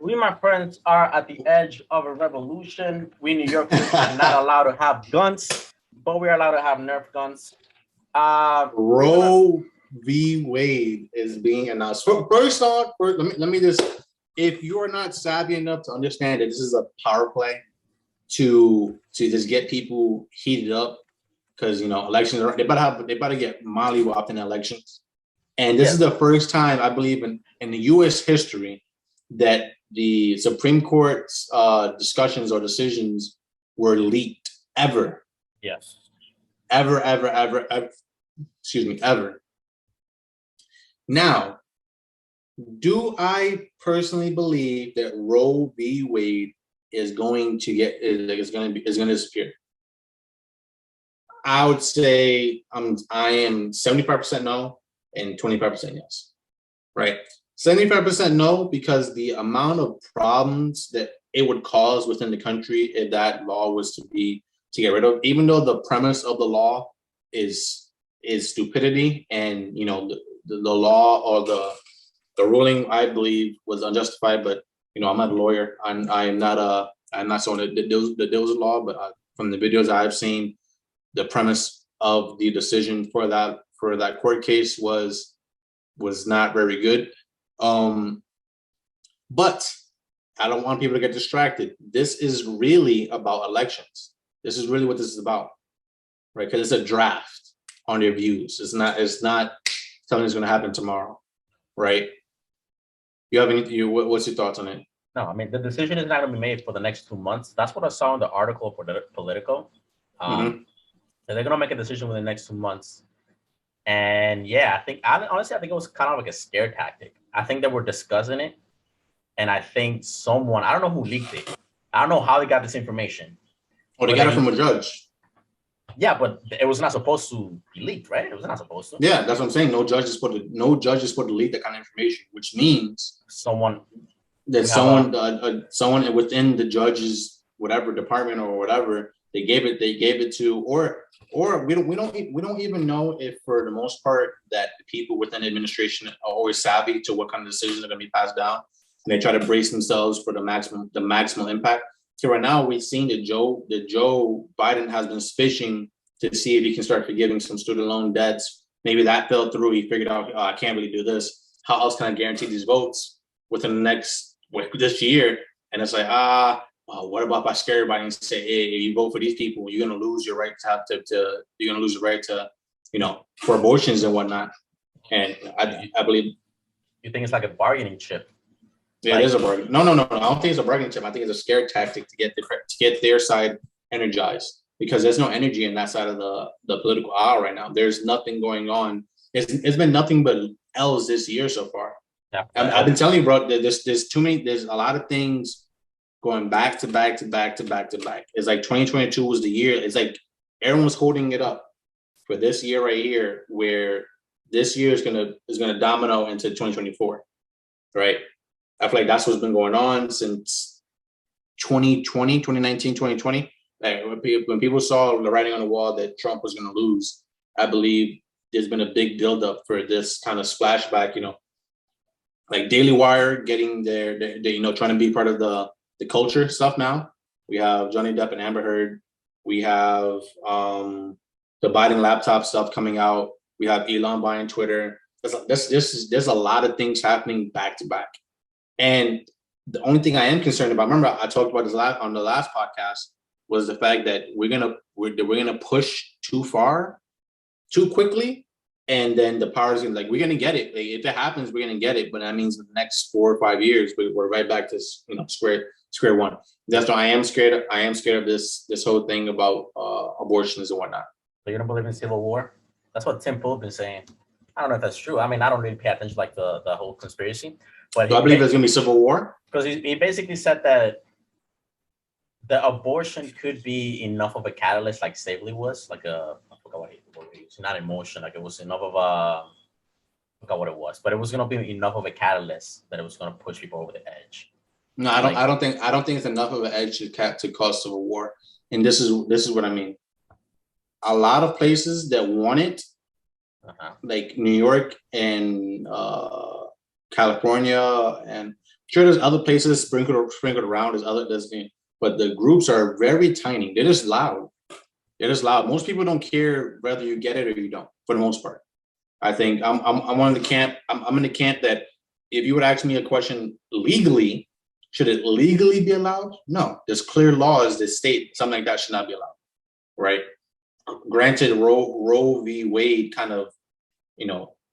We, my friends, are at the edge of a revolution. We New Yorkers are not allowed to have guns, but we're allowed to have Nerf guns. Roe v. Wade is being announced. First off, let me just, if you are not savvy enough to understand that this is a power play to just get people heated up, because elections are, they better get mollywopped in elections. And this is the first time, I believe, in the U.S. history that the Supreme Court's discussions or decisions were leaked ever. Yes. Ever. Excuse me, ever. Now, do I personally believe that Roe v. Wade is going to disappear? I would say I am 75% no and 25% yes. Right? 75% no, because the amount of problems that it would cause within the country if that law was to get rid of, even though the premise of the law is stupidity, and the law or the ruling, I believe, was unjustified. But I'm not a lawyer. I'm not someone that deals with law. But from the videos I've seen, the premise of the decision for that court case was not very good. But I don't want people to get distracted. This is really about elections. This is really what this is about, right? Because it's a draft on their views. It's not something that's going to happen tomorrow, right? You have what's your thoughts on it? No, I mean, the decision is not going to be made for the next 2 months. That's what I saw in the article for Politico. They're going to make a decision within the next 2 months. And I think it was kind of like a scare tactic. I think they were discussing it. And I think someone, I don't know who leaked it. I don't know how they got this information. Oh, they got it from a judge. Yeah, but it was not supposed to be leaked, right? It was not supposed to. Yeah, that's what I'm saying. No judge is supposed to leak that kind of information, which means someone within the judge's whatever department or whatever they gave it to, or we don't even know if, for the most part, that the people within the administration are always savvy to what kind of decisions are going to be passed down, and they try to brace themselves for the maximum impact. So right now, we've seen that Joe Biden has been fishing to see if he can start forgiving some student loan debts. Maybe that fell through. He figured out, I can't really do this. How else can I guarantee these votes within the next this year? And it's like, what about if I scare everybody and say, hey, if you vote for these people, you're going to lose your right you're going to lose your right to, for abortions and whatnot. And I believe. You think it's like a bargaining chip? Yeah, it is a bargain. No. I don't think it's a bargaining chip. I think it's a scare tactic to get their side energized, because there's no energy in that side of the political aisle right now. There's nothing going on. It's been nothing but L's this year so far. Yeah, I've been telling you, bro. There's too many. There's a lot of things going back to back. It's like 2022 was the year. It's like everyone's holding it up for this year right here, where this year is gonna domino into 2024, right? I feel like that's what's been going on since 2019, 2020. Like when people saw the writing on the wall that Trump was going to lose, I believe there's been a big buildup for this kind of splashback. Like Daily Wire getting their trying to be part of the culture stuff now. We have Johnny Depp and Amber Heard. We have the Biden laptop stuff coming out. We have Elon buying Twitter. There's a lot of things happening back to back. And the only thing I am concerned about, remember I talked about this on the last podcast, was the fact that we're gonna push too far, too quickly, and then the power's gonna, like, we're gonna get it. Like, if it happens, we're gonna get it. But that means in the next 4 or 5 years, we're right back to square one. That's why I am scared. I am scared of this whole thing about abortions and whatnot. So you don't believe in civil war? That's what Tim Pool been saying. I don't know if that's true. I mean, I don't really pay attention like the whole conspiracy. But do I believe there's going to be civil war? Because he basically said that the abortion could be enough of a catalyst, like slavery was, like I forgot what he used, not emotion, like it was enough of I forgot what it was, but it was going to be enough of a catalyst that it was going to push people over the edge. No, I don't think it's enough of an edge to cause civil war. And this is what I mean. A lot of places that want it, like New York and California and Sure, there's other places sprinkled around. But the groups are very tiny. They're just loud. They're just loud. Most people don't care whether you get it or you don't, for the most part. I think I'm on the camp. I'm in the camp that if you would ask me a question legally, should it legally be allowed? No, there's clear laws that state something like that should not be allowed, right? Granted, Roe v. Wade kind of,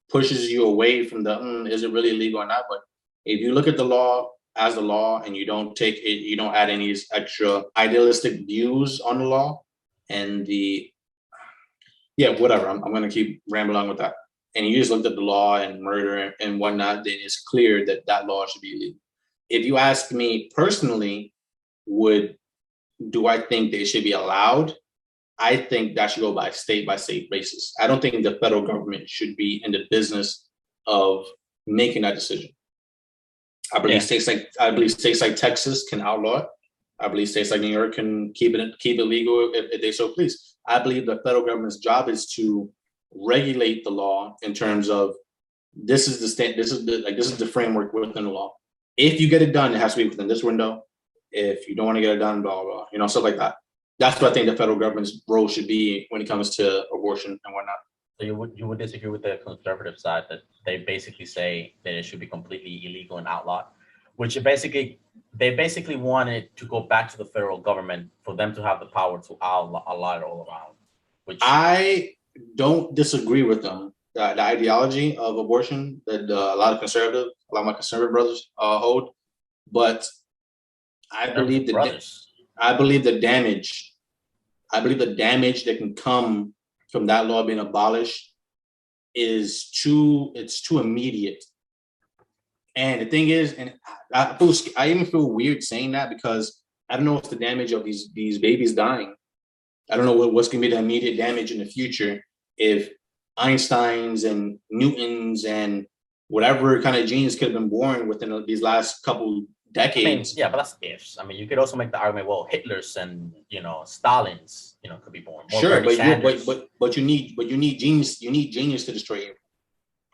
pushes you away from the is it really illegal or not? But if you look at the law as the law and you don't take it, you don't add any extra idealistic views on the law and whatever. I'm going to keep rambling with that. And you just looked at the law and murder and whatnot, then it's clear that that law should be illegal. If you ask me personally, do I think they should be allowed? I think that should go by state basis. I don't think the federal government should be in the business of making that decision. I believe states like Texas can outlaw it. I believe states like New York can keep it legal if they so please. I believe the federal government's job is to regulate the law in terms of this is the framework within the law. If you get it done, it has to be within this window. If you don't want to get it done, blah blah blah, stuff like that. That's what I think the federal government's role should be when it comes to abortion and whatnot. So you would disagree with the conservative side that they basically say that it should be completely illegal and outlawed, which they basically wanted to go back to the federal government for them to have the power to outlaw it all around. Which I don't disagree with them. The ideology of abortion that a lot of my conservative brothers hold, but I believe the damage that can come from that law being abolished is too immediate. And the thing is, and I even feel weird saying that because I don't know what's the damage of these babies dying. I don't know what's going to be the immediate damage in the future if Einsteins and Newtons and whatever kind of genes could have been born within these last couple decades. But that's ifs. I mean, you could also make the argument, well, Hitler's and Stalin's, could be born. Sure, but you need genius. You need genius to destroy evil.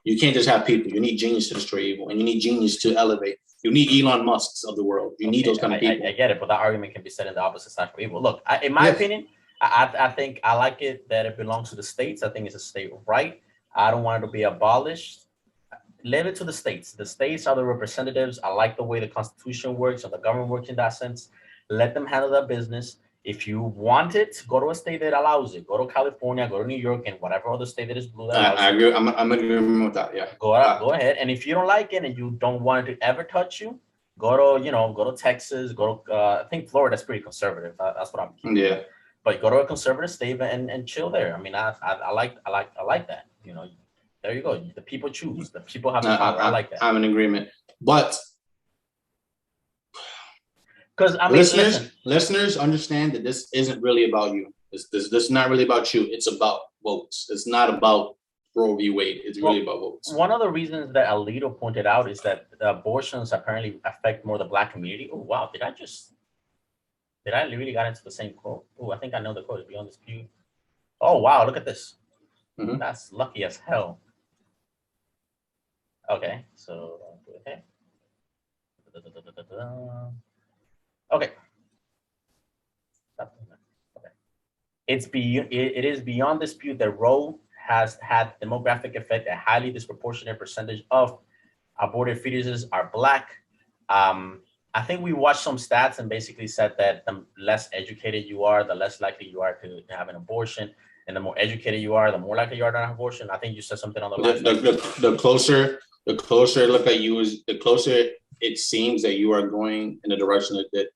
You can't just have people. You need genius to destroy evil, and you need genius to elevate. You need Elon Musks of the world. You need those kind of people. I get it, but that argument can be set in the opposite side for evil. Look, in my opinion, I think I like it that it belongs to the states. I think it's a state right. I don't want it to be abolished. Leave it to the states. The states are the representatives. I like the way the Constitution works and the government works in that sense. Let them handle their business. If you want it, go to a state that allows it. Go to California, go to New York, and whatever other state that is blue. I agree. I'm agreeing with that. Yeah. Go ahead. And if you don't like it and you don't want it to ever touch you, go to Texas. Go to I think Florida's pretty conservative. That's what I'm keeping. Yeah. But go to a conservative state and chill there. I mean, I like that. There you go. The people choose. The people have the power. I like that. I'm in agreement. But because listeners understand that this isn't really about you. This is not really about you. It's about votes. It's not about Roe v. Wade. It's really about votes. One of the reasons that Alito pointed out is that the abortions apparently affect more the Black community. Oh wow! Did I really got into the same quote? Oh, I think I know the quote. Beyond dispute. Oh wow! Look at this. Mm-hmm. That's lucky as hell. Okay, so okay. Okay. It is beyond dispute that Roe has had demographic effect. A highly disproportionate percentage of aborted fetuses are Black. I think we watched some stats and basically said that the less educated you are, the less likely you are to have an abortion. And the more educated you are, the more likely you are to have an abortion. I think you said something on the last. The closer it look at you is the closer it seems that you are going in a direction that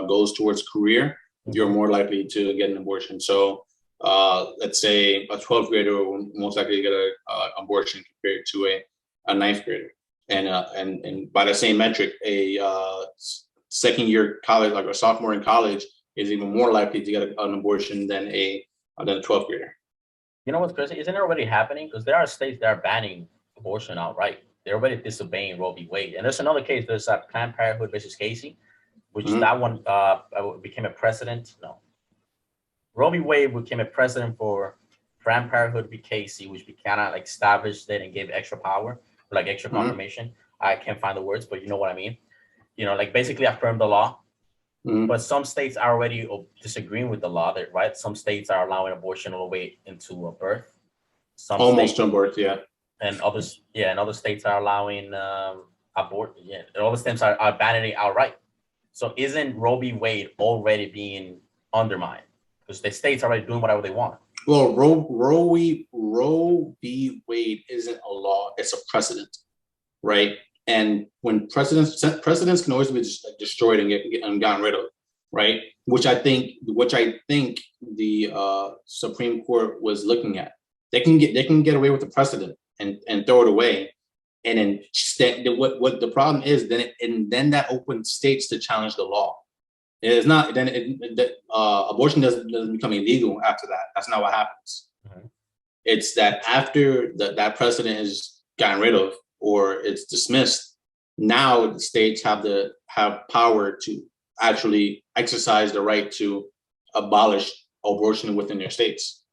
goes towards career. You're more likely to get an abortion. So let's say a 12th grader will most likely get an abortion compared to a 9th grader. And by the same metric, a second year college, like a sophomore in college, is even more likely to get an abortion than a 12th grader. You know what's crazy? Isn't it already happening? Because there are states that are banning abortion outright. They're already disobeying Roe v. Wade. And there's another case. There's Planned Parenthood versus Casey, which that one became a precedent. No. Roe v. Wade became a precedent for Planned Parenthood v. Casey, which kind of like established it and gave extra power, like extra confirmation. I can't find the words, but you know what I mean. like basically affirm the law. Mhm. But some states are already disagreeing with the law, right? Some states are allowing abortion all the way into birth. Some Almost states, to birth, yeah. And others, and other states are allowing abort. Yeah, and other states are banning it outright. So isn't Roe v. Wade already being undermined because the states are already doing whatever they want? Well, Roe v. Wade isn't a law; it's a precedent, right? And when precedents can always be destroyed and gotten rid of, right? Which I think the Supreme Court was looking at. They can get away with the precedent and throw it away, and then what the problem is then that opens states to challenge the law. It's not then abortion doesn't become illegal after that. That's not what happens. Mm-hmm. It's that after that precedent is gotten rid of or it's dismissed, now the states have power to actually exercise the right to abolish abortion within their states.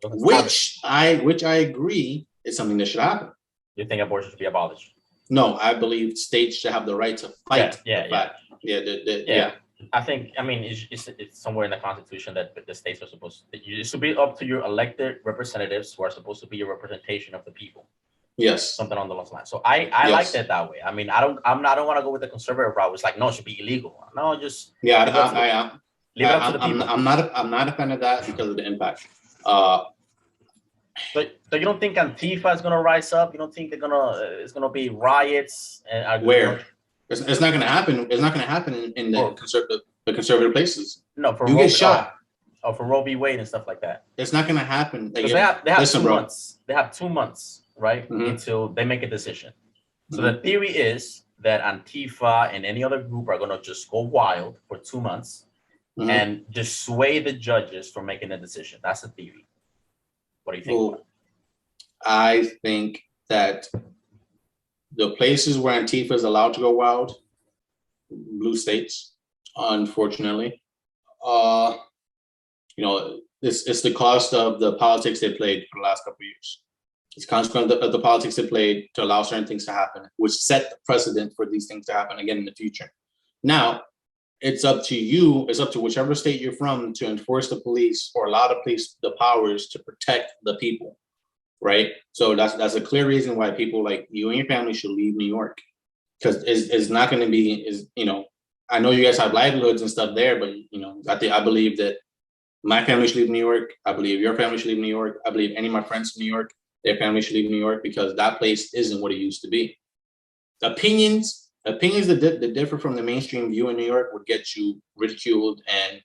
Which I agree is something that should happen. You think abortion should be abolished? No, I believe states should have the right to fight. Yeah. I think, it's somewhere in the Constitution that the states are supposed to. It should be up to your elected representatives who are supposed to be a representation of the people. Yes, something on those lines. So I like that way. I don't want to go with the conservative route. It's like, no, it should be illegal. No, just leave it up to the people. I'm not a fan of that because of the impact. So you don't think Antifa is gonna rise up? You don't think it's gonna be riots? And where? It's not going to happen. It's not going to happen in the conservative places. No, for you get shot. For Roe v. Wade and stuff like that. It's not going to happen. They have 2 months. They have 2 months, right, until they make a decision. So the theory is that Antifa and any other group are going to just go wild for 2 months and dissuade the judges from making a decision. That's the theory. What do you think? Well, I think that the places where Antifa is allowed to go wild, blue states, unfortunately, it's the cost of the politics they played for the last couple of years. It's consequence of the politics they played to allow certain things to happen, which set the precedent for these things to happen again in the future. Now, it's up to you, it's up to whichever state you're from to enforce the police or allow the police the powers to protect the people. Right, so that's a clear reason why people like you and your family should leave New York, because it's not going to be I know you guys have livelihoods and stuff there, but I believe that my family should leave New York. I believe your family should leave New York. I believe any of my friends from New York, their family should leave New York because that place isn't what it used to be. Opinions that differ from the mainstream view in New York would get you ridiculed and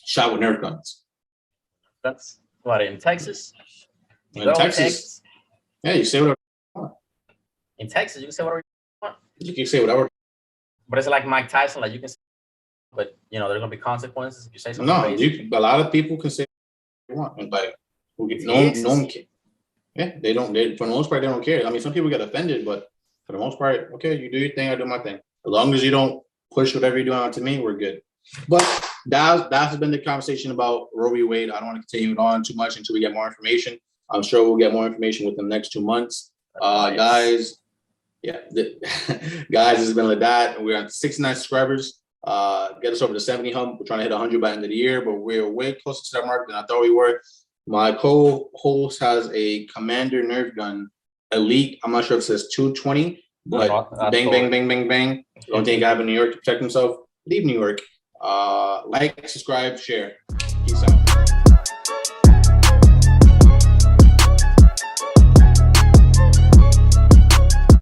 shot with Nerf guns. That's what, in Texas? In Texas, yeah, you say whatever you want. In Texas, you can say whatever you want. You can say whatever. But it's like Mike Tyson, like you can say, but there are going to be consequences if you say something crazy. A lot of people can say what they want. Like, no one can. Yeah, they don't. For the most part, they don't care. I mean, some people get offended, but for the most part, okay, you do your thing, I do my thing. As long as you don't push whatever you're doing onto me, we're good. But that has been the conversation about Roe v. Wade. I don't want to continue it on too much until we get more information. I'm sure we'll get more information within the next 2 months. Guys, guys, this has been Lidat. We're on 69 subscribers. Get us over to 70 hump. We're trying to hit 100 by the end of the year, but we're way closer to that mark than I thought we were. My co-host has a Commander Nerf gun, Elite. I'm not sure if it says 220, but bang, bang, bang, bang, bang. Don't think I have in New York to protect himself. Leave New York. Like, subscribe, share. Peace out.